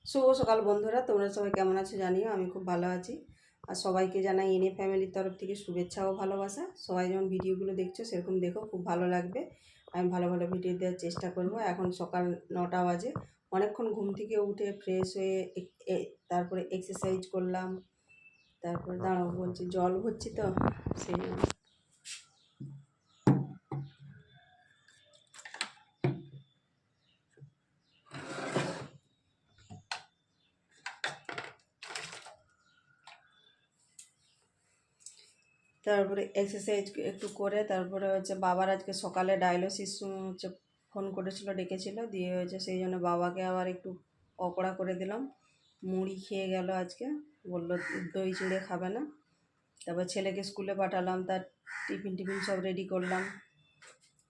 শুভ সকাল বন্ধুরা, তোমরা সবাই কেমন আছো জানিও। আমি খুব ভালো আছি। আর সবাইকে জানাই এনএ ফ্যামিলির তরফ থেকে শুভেচ্ছা ও ভালোবাসা। সবাই যেমন ভিডিওগুলো দেখছো সেরকম দেখো, খুব ভালো লাগবে। আমি ভালো ভালো ভিডিও দেওয়ার চেষ্টা করব। এখন সকাল 9টা বাজে। অনেকক্ষণ ঘুম থেকে উঠে ফ্রেশ হয়ে তারপরে এক্সারসাইজ করলাম। তারপরে দাঁড়াও বলছি, জল ভরছি তো সেই জন্য। তারপরে এক্সারসাইজ একটু করে তারপরে বাবার আজকে সকালে ডায়ালিসিস ফোন করেছিল, ডেকেছিল, দিয়ে সেই জন্য বাবাকে আবার একটু পকোড়া করে দিলাম। মুড়ি খেয়ে গেল আজকে, বললো দই চিড়ে খাবে না। তারপর ছেলেকে স্কুলে পাঠালাম, তার টিফিন সব রেডি করলাম।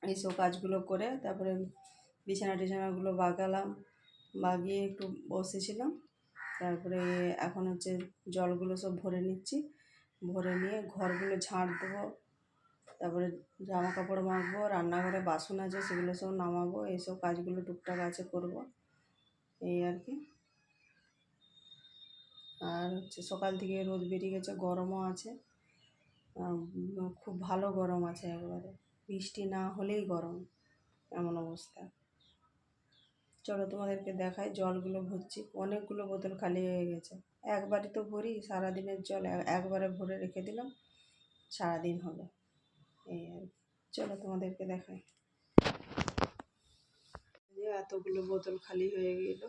এইসব কাজগুলো করে তারপরে বিছানাগুলো বাগালাম, বাগিয়ে একটু বসেছিলাম। তারপরে এখন জলগুলো সব ভরে নিচ্ছি, ভরে নিয়ে ঘরগুলো ঝাড় দেবো, তারপরে জামা কাপড় মাখবো, রান্নাঘরে বাসন আছে সেগুলো সব নামাবো, এইসব কাজগুলো টুকটাক আছে করবো, এই আর কি। আর সকাল থেকে রোদ বেরিয়ে গেছে, গরমও আছে, খুব ভালো গরম আছে একবারে, বৃষ্টি না হলেই গরম, এমন অবস্থা। চলো তোমাদেরকে দেখাই, জলগুলো ভরছি, অনেকগুলো বোতল খালি হয়ে গেছে। একবারই তো ভরি, সারাদিনের জল একবারে ভরে রেখে দিলাম, সারাদিন হলো, এই আর কি। চলো তোমাদেরকে দেখাই, এতগুলো বোতল খালি হয়ে গেল।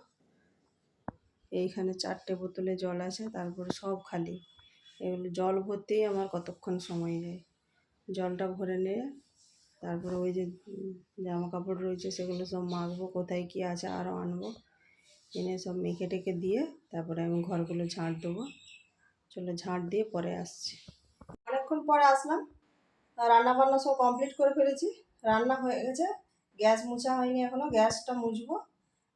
এইখানে 4টে বোতলে জল আছে, তারপরে সব খালি। এগুলো জল ভরতেই আমার কতক্ষণ সময় যায়। জলটা ভরে নিয়ে তারপরে জামা কাপড় রয়েছে সেগুলো সব মাখবো, কোথায় কী আছে আরও আনবো, এনে সব মেখে টেকে দিয়ে তারপরে আমি ঘরগুলো ঝাঁট দেবো। চলো ঝাঁট দিয়ে পরে আসছি। অনেকক্ষণ পরে আসলাম, রান্না বান্না সব কমপ্লিট করে ফেলেছি, রান্না হয়ে গেছে। গ্যাস মোছা হয়নি এখনও, গ্যাসটা মুছবো।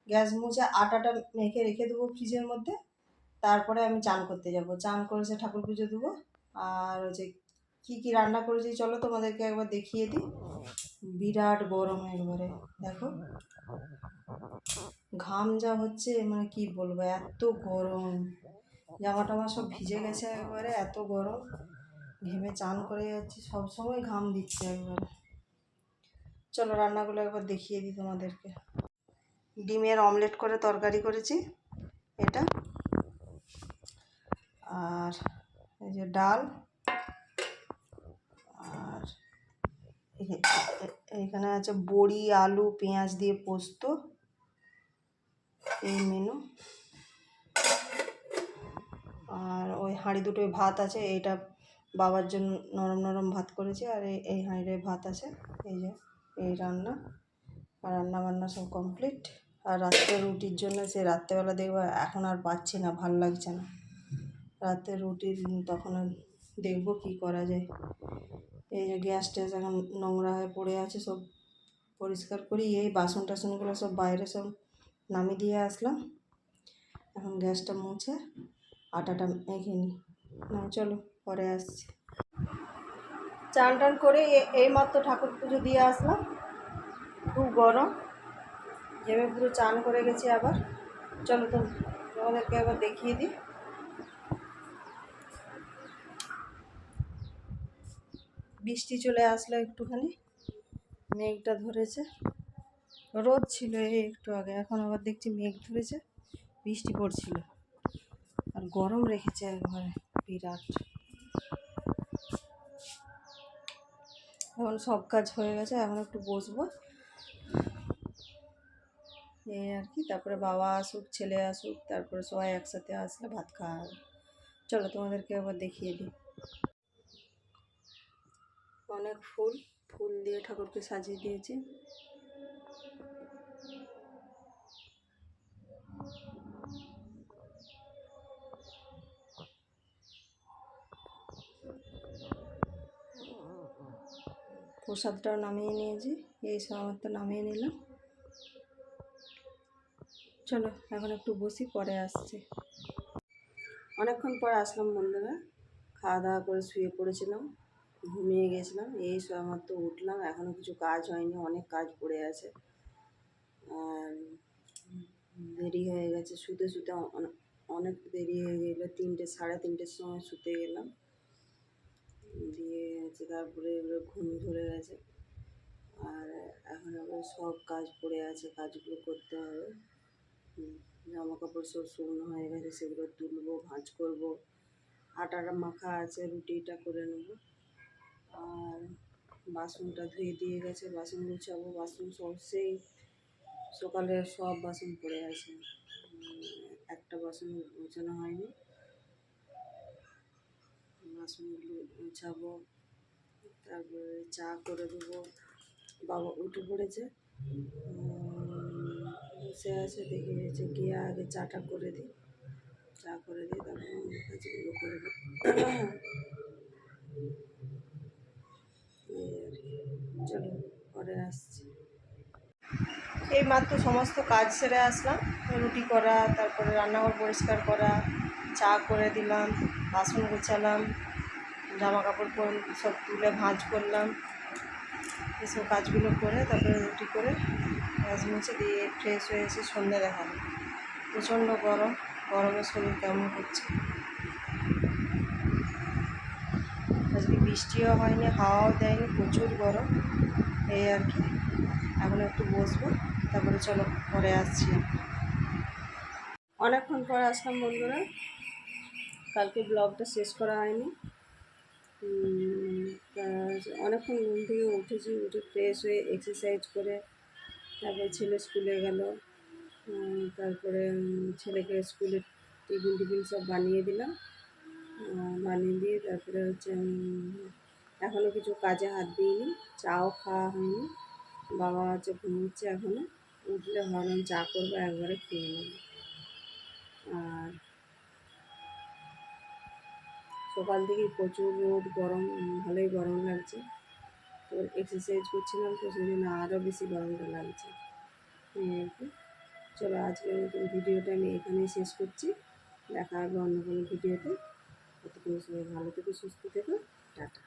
গ্যাস মুছে আটাটা মেখে রেখে দেবো ফ্রিজের মধ্যে। তারপরে আমি চান করতে যাব, চান করে ঠাকুর পুজো দেবো। আর কী কী রান্না করেছি চলো তোমাদেরকে একবার দেখিয়ে দিই। বিরাট গরম একবারে, দেখো ঘাম যা হচ্ছে, মানে কি বলবো, এত গরম। জামা টামা সব ভিজে গেছে একবারে, এত গরম, ঘেমে চান করে যাচ্ছি, সবসময় ঘাম দিচ্ছে একবারে। চলো রান্নাগুলো একবার দেখিয়ে দিই তোমাদেরকে। ডিমের অমলেট করে তরকারি করেছি এটা, আর এই যে ডাল, আর এখানে আছে বড়ি আলু পেঁয়াজ দিয়ে পোস্ত, এই মেনু। আর ওই হাঁড়ি দুটোয় ভাত আছে, এটা বাবার জন্য নরম নরম ভাত করেছি, আর এই হাঁড়িটায় ভাত আছে। এই যে এই রান্না, আর রান্না বান্না সব কমপ্লিট। আর রাত্রে রুটির জন্য রাত্রেবেলা দেখবো, এখন আর পাচ্ছি না, ভাল লাগছে না রাতে রুটির, তখন আর দেখবো কী করা যায়। এই যে গ্যাস ট্যাস এখন নোংরা হয়ে পড়ে আছে, সব পরিষ্কার করি। এই বাসন টাসনগুলো সব বাইরে সব নামিয়ে দিয়ে আসলাম। এখন গ্যাসটা মুছে আটাটা মেখে নিই। চলো পরে আসছি। চান টান করে এইমাত্র ঠাকুর পুজো দিয়ে আসলাম, খুব গরম, ঘেমে পুরো চান করে গেছি আবার। চলো তোমাদেরকে আবার দেখিয়ে দিই। বৃষ্টি চলে আসলো একটুখানি, মেঘটা ধরেছে, রোদ ছিল এই একটু আগে, এখন আবার দেখছি মেঘ ধরেছে, বৃষ্টি পড়ছিল, আর গরম রেখেছে একবারে বিরাট। এখন সব কাজ হয়ে গেছে, এখন একটু বসবো, এই আর কি। তারপরে বাবা আসুক, ছেলে আসুক, তারপরে সবাই একসাথে আসলে ভাত খাওয়া হবে। চলো তোমাদেরকে আবার দেখিয়ে দিই। অনেক ফুল ফুল দিয়ে ঠাকুরকে সাজিয়ে দিয়েছি। প্রসাদটাও নামিয়ে নিয়েছি, এই সমস্ত নামিয়ে নিলাম। চলো এখন একটু বসি, পরে আসছি। অনেকক্ষণ পর আসলাম বন্ধুরা, খাওয়া দাওয়া করে শুয়ে পড়েছিলাম, ঘুমিয়ে গেছিলাম, এই মাত্র উঠলাম, এখনও কিছু কাজ হয়নি, অনেক কাজ পড়ে আছে। আর দেরি হয়ে গেছে, শুতে শুতে অনেক দেরি হয়ে গেলো, 3টে 3:30-র সময় শুতে গেলাম, দিয়ে হচ্ছে তারপরে এবার ঘুম ধরে গেছে। আর এখন আবার সব কাজ পড়ে আছে, কাজগুলো করতে হবে। জামা কাপড় সব শুকনো হয়ে গেছে, সেগুলো তুলবো, ভাঁজ করবো। আটাটা মাখা আছে, রুটিটা করে নেব। আর বাসনটা ধুয়ে দিয়ে গেছে, বাসন গুছাবো। বাসন সব সেই সকালে সব বাসন পড়ে আছে, একটা বাসন গোছানো হয়নি। বাসনগুলো গুছাবো, তারপরে চা করে দেবো। বাবা উঠে পড়েছে, বসে আছে, দেখে গেছে গিয়ে আগে চাটা করে দিই। চা করে দিই, তারপর অন্য কাজগুলো করবো। চলো পরে আসছি। এই মাত্র সমস্ত কাজ সেরে আসলাম, রুটি করা, তারপরে রান্নাঘর পরিষ্কার করা, চা করে দিলাম, বাসন গোছালাম, জামা কাপড় সব তুলে ভাঁজ করলাম। এসব কাজগুলো করে তারপরে রুটি করে মাছ মুছে দিয়ে ফ্রেশ হয়ে এসে সন্ধ্যা দেখালাম। প্রচণ্ড গরম, গরমে শরীর কেমন করছে। আজকে বৃষ্টিও হয়নি, হাওয়াও দেয়নি, প্রচুর গরম। এই আর কি, এখন একটু বসবো, তারপরে চলো পরে আসছি। অনেকক্ষণ পরে আসলাম বন্ধুরা, কালকে ব্লগটা শেষ করা হয়নি। অনেকক্ষণ ঘুম থেকে উঠেছি, উঠে ফ্রেশ হয়ে এক্সারসাইজ করে তারপরে ছেলে স্কুলে গেল। তারপরে ছেলেকে স্কুলে টিফিন সব বানিয়ে দিলাম, বানিয়ে দিয়ে তারপরে হচ্ছে এখনও কিছু কাজে হাত দিইনি, চাও খাওয়া হয়নি। বাবা হচ্ছে ঘুমোচ্ছে এখনও, উঠলে ভাবলাম চা করবো, একবারে খেয়ে নেব। আর সকাল থেকেই প্রচুর রোদ, গরম, ভালোই গরম লাগছে। তো এক্সারসাইজ করছিলাম, তো সেই জন্য আরও বেশি গরমটা লাগছে। আর কি, চলো আজকের মতন ভিডিওটা আমি এখানেই শেষ করছি। দেখা হবে অন্য কোনো ভিডিওতে। ততক্ষণ সবাই ভালো থেকো, সুস্থ থেকো, টাটা।